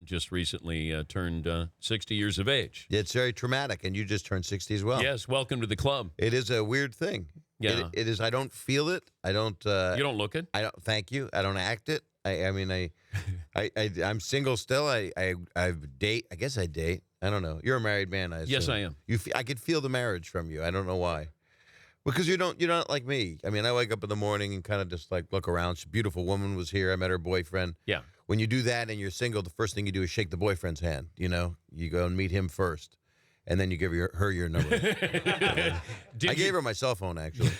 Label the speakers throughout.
Speaker 1: just recently turned 60 years of age.
Speaker 2: It's very traumatic, and you just turned 60 as well.
Speaker 1: Yes, welcome to the club.
Speaker 2: It is a weird thing.
Speaker 1: Yeah.
Speaker 2: It is. I don't feel it. I don't.
Speaker 1: You don't look it?
Speaker 2: I don't. Thank you. I don't act it. I'm single still. I date. I guess I date. I don't know. You're a married man, I assume.
Speaker 1: Yes, I am.
Speaker 2: I could feel the marriage from you. I don't know why. Because you're not like me. I mean, I wake up in the morning and kind of just like look around. A beautiful woman was here. I met her boyfriend.
Speaker 1: Yeah.
Speaker 2: When you do that and you're single, the first thing you do is shake the boyfriend's hand. You know, you go and meet him first, and then you give her your number. I gave her my cell phone, actually.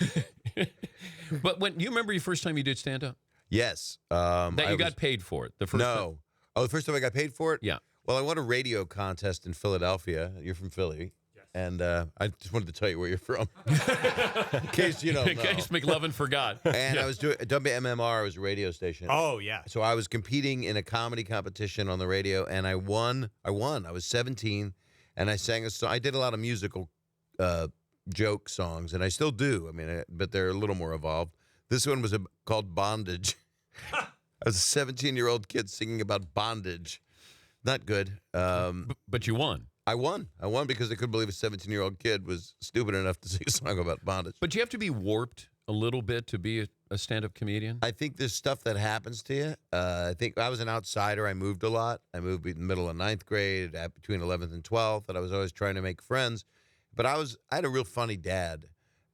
Speaker 1: But when you remember your first time you did stand up?
Speaker 2: Yes.
Speaker 1: That you got paid for it. The first time?
Speaker 2: No. Oh, the first time I got paid for it?
Speaker 1: Yeah.
Speaker 2: Well, I won a radio contest in Philadelphia. You're from Philly. Yes. And I just wanted to tell you where you're from. In case you don't know.
Speaker 1: In case McLovin forgot.
Speaker 2: And I was doing WMMR, was a radio station.
Speaker 3: Oh, yeah.
Speaker 2: So I was competing in a comedy competition on the radio, and I won. I was 17, and I sang a song. I did a lot of musical joke songs, and I still do. I mean, but they're a little more evolved. This one was called Bondage. I was a 17-year-old kid singing about bondage. Not good.
Speaker 1: But you won.
Speaker 2: I won. I won because I couldn't believe a 17-year-old kid was stupid enough to sing a song about bondage.
Speaker 1: But you have to be warped a little bit to be a stand-up comedian?
Speaker 2: I think there's stuff that happens to you. I think I was an outsider. I moved a lot. I moved in the middle of 9th grade, between 11th and 12th, and I was always trying to make friends. But I had a real funny dad.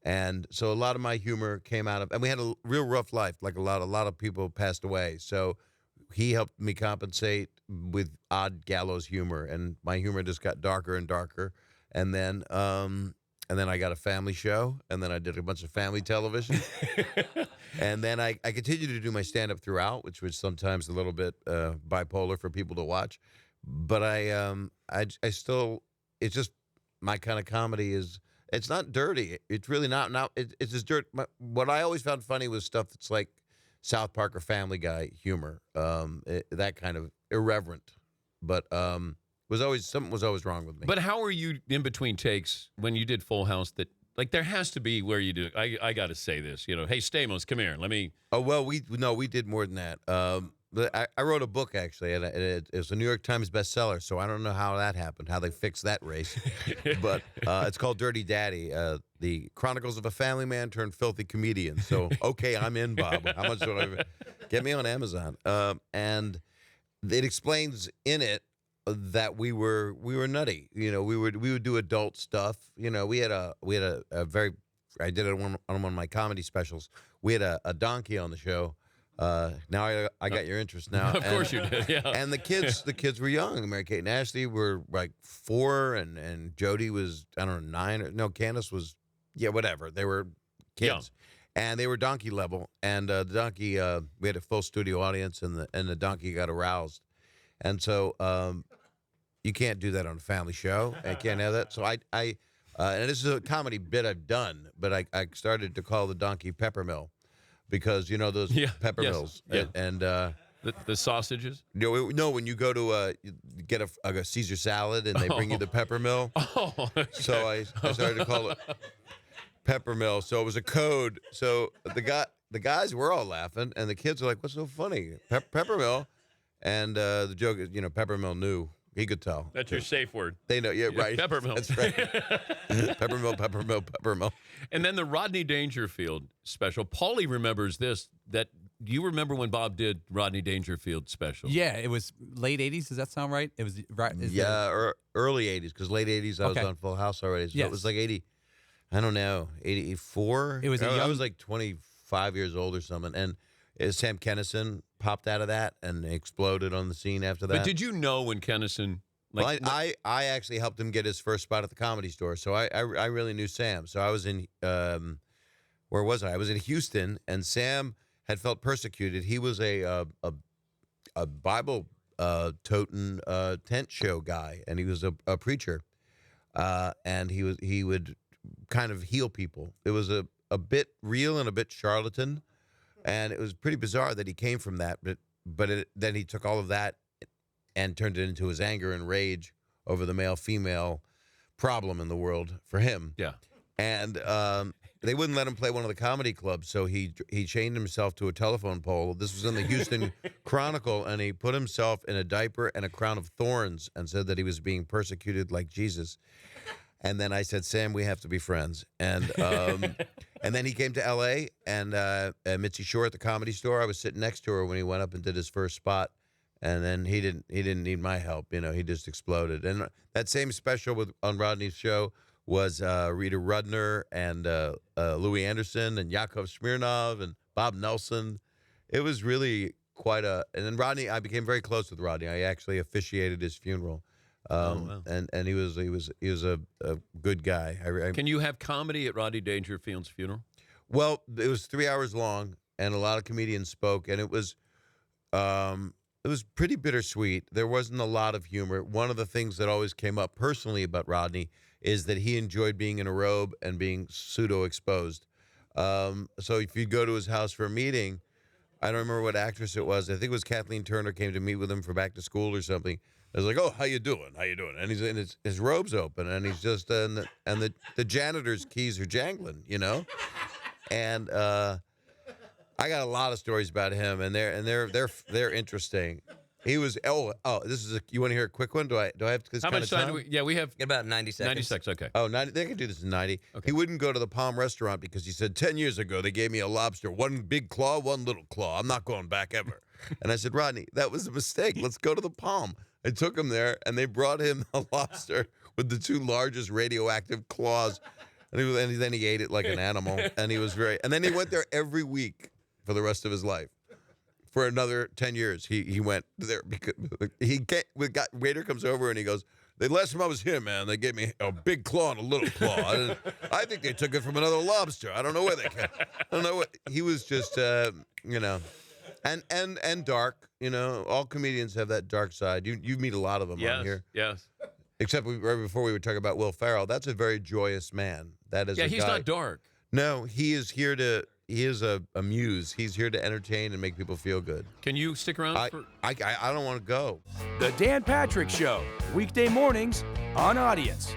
Speaker 2: And so a lot of my humor came out of, and we had a real rough life. Like a lot of people passed away. So he helped me compensate with odd gallows humor, and my humor just got darker and darker. And then I got a family show, and then I did a bunch of family television, and then I continued to do my stand-up throughout, which was sometimes a little bit bipolar for people to watch. But I still, it's just my kind of comedy is. It's not dirty. It's really not. It's just dirt. What I always found funny was stuff that's like South Park or Family Guy humor. That kind of irreverent, but something was always wrong with me.
Speaker 1: But how are you in between takes when you did Full House? That like there has to be where you do. I got to say this. You know, hey Stamos, come here. Let me.
Speaker 2: Oh well, we did more than that. I wrote a book, actually, and it was a New York Times bestseller, so I don't know how that happened, how they fixed that race. But it's called Dirty Daddy, the Chronicles of a Family Man Turned Filthy Comedian. So, okay, I'm in, Bob. How much would I get me on Amazon? And it explains in it that we were nutty. You know, we would do adult stuff. You know, we had a very, I did it on one of my comedy specials. We had a donkey on the show. Now I got your interest now.
Speaker 1: Of course you did, yeah.
Speaker 2: And the kids were young. Mary-Kate and Ashley were like 4, and Jody was, I don't know, 9. No, Candace was, whatever. They were kids. Yeah. And they were donkey level. And the donkey, we had a full studio audience, and the donkey got aroused. And so you can't do that on a family show. I can't have that. So I and this is a comedy bit I've done, but I started to call the donkey Peppermill. Because you know those pepper mills, and
Speaker 1: the sausages.
Speaker 2: No, when you go to get a Caesar salad and they bring you the pepper mill.
Speaker 1: Oh, okay.
Speaker 2: So I started to call it pepper mill. So it was a code. So the guys were all laughing, and the kids were like, "What's so funny, pepper mill?" And the joke is, pepper mill knew. He could tell.
Speaker 1: That's your safe word.
Speaker 2: They know, right.
Speaker 1: Peppermill.
Speaker 2: That's right. Peppermill.
Speaker 1: And then the Rodney Dangerfield special. Paulie remembers this. That you remember when Bob did Rodney Dangerfield special?
Speaker 3: Yeah, it was late 80s. Does that sound right? It was right.
Speaker 2: Or early 80s, because late 80s I was on Full House already. So
Speaker 3: yes.
Speaker 2: It was like 80. I don't know, 84.
Speaker 3: It was.
Speaker 2: I was like 25 years old or something, and Sam Kinison popped out of that and exploded on the scene after that.
Speaker 1: But did you know when Kinison?
Speaker 2: Well, I actually helped him get his first spot at the Comedy Store, so I really knew Sam. So I was in where was I? I was in Houston, and Sam had felt persecuted. He was a Bible toting tent show guy, and he was a preacher, and he would kind of heal people. It was a bit real and a bit charlatan. And it was pretty bizarre that he came from that, but then he took all of that and turned it into his anger and rage over the male-female problem in the world for him.
Speaker 1: Yeah.
Speaker 2: And they wouldn't let him play one of the comedy clubs, so he chained himself to a telephone pole. This was in the Houston Chronicle, and he put himself in a diaper and a crown of thorns and said that he was being persecuted like Jesus. And then I said, Sam, we have to be friends. And and then he came to L.A. and Mitzi Shore at the Comedy Store. I was sitting next to her when he went up and did his first spot. And then he didn't need my help. You know, he just exploded. And that same special on Rodney's show was Rita Rudner and Louis Anderson and Yakov Smirnov and Bob Nelson. It was really quite a. And then Rodney, I became very close with Rodney. I actually officiated his funeral.
Speaker 1: Wow.
Speaker 2: And he was a good guy.
Speaker 1: Can you have comedy at Rodney Dangerfield's funeral?
Speaker 2: Well, it was 3 hours long, and a lot of comedians spoke, and it was pretty bittersweet. There wasn't a lot of humor. One of the things that always came up personally about Rodney is that he enjoyed being in a robe and being pseudo-exposed. So if you go to his house for a meeting, I don't remember what actress it was. I think it was Kathleen Turner came to meet with him for back to school or something. I was like, "Oh, how you doing? How you doing?" And he's in his robe's open, and he's just and the janitor's keys are jangling, you know. And I got a lot of stories about him, and they're interesting. He was this is you want to hear a quick one? Do I have this
Speaker 1: How
Speaker 2: kind
Speaker 1: much
Speaker 2: of
Speaker 1: time? We have
Speaker 4: About 90 seconds.
Speaker 1: 96. Okay.
Speaker 2: Oh, 90, they can do this in 90.
Speaker 1: Okay.
Speaker 2: He wouldn't go to the Palm restaurant because he said 10 years ago they gave me a lobster, one big claw, one little claw. I'm not going back ever. And I said, Rodney, that was a mistake. Let's go to the Palm. I took him there, and they brought him a lobster with the two largest radioactive claws. And then he ate it like an animal, and he was and then he went there every week for the rest of his life. For another 10 years, he went there because waiter comes over and he goes, the last time I was here, man, they gave me a big claw and a little claw. I think they took it from another lobster. I don't know where they came. I don't know what he was just, you know, and dark. You know, all comedians have that dark side. You meet a lot of them on here.
Speaker 1: Yes.
Speaker 2: Except right before we were talking about Will Ferrell. That's a very joyous man. That is.
Speaker 1: Yeah,
Speaker 2: a
Speaker 1: he's
Speaker 2: guy.
Speaker 1: not dark.
Speaker 2: No, he is here to. He is a muse. He's here to entertain and make people feel good.
Speaker 1: Can you stick around?
Speaker 2: I don't want to go.
Speaker 5: The Dan Patrick Show, weekday mornings on Audience.